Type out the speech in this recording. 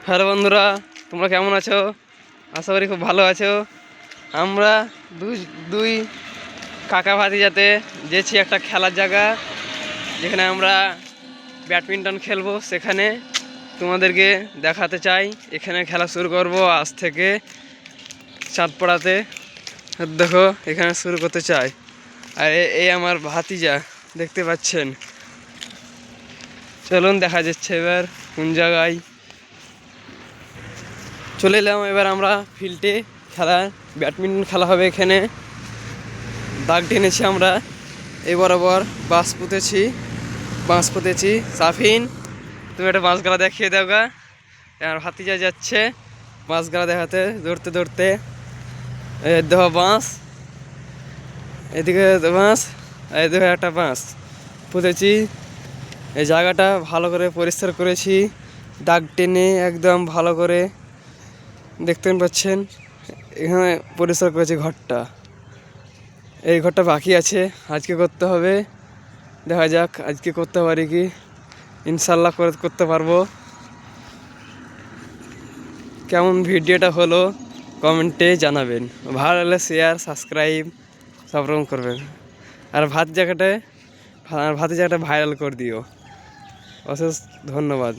Hello বন্ধুরা, তোমরা কেমন আছো? আশা করি খুব ভালো আছো। আমরা দুই কাকা ভাতিজাতে যেছি একটা খেলার জায়গা, যেখানে আমরা ব্যাডমিন্টন খেলবো। সেখানে তোমাদেরকে দেখাতে চাই। এখানে খেলা শুরু করব আজ থেকে চাঁদপাড়াতে। দেখো, এখানে শুরু করতে চাই। আর এই আমার ভাতিজা, দেখতে পাচ্ছেন। চলুন দেখা যাচ্ছে এবার কোন জায়গায়। চলে এলাম এবার আমরা ফিল্ডে। ব্যাডমিন্টন খেলা হবে এখানে। দাগ টেনেছি আমরা, এই বরাবর বাঁশ পুঁতেছি। সাফিন, তুমি একটা বাঁশ গালা দেখিয়ে দাও গা। আর ভাতিজা যাচ্ছে বাঁশ গালা দেখাতে, দৌড়তে দৌড়তে। দেখো বাঁশ, এদিকে বাঁশ, এই দেখো একটা বাঁশ পুঁতেছি। এই জায়গাটা ভালো করে পরিষ্কার করেছি, দাগ টেনে একদম ভালো করে। দেখতে পাচ্ছেন এখানে পরিষ্কার করেছি ঘরটা। এই ঘরটা বাকি আছে, আজকে করতে হবে। দেখা যাক আজকে করতে পারি কি। ইনশাল্লাহ করতে পারবো। কেমন ভিডিওটা হলো কমেন্টে জানাবেন। ভালো লাগলে শেয়ার, সাবস্ক্রাইব সব রকম করবেন। আর ভাত জায়গাটা ভাইরাল করে দিও। অশেষ ধন্যবাদ।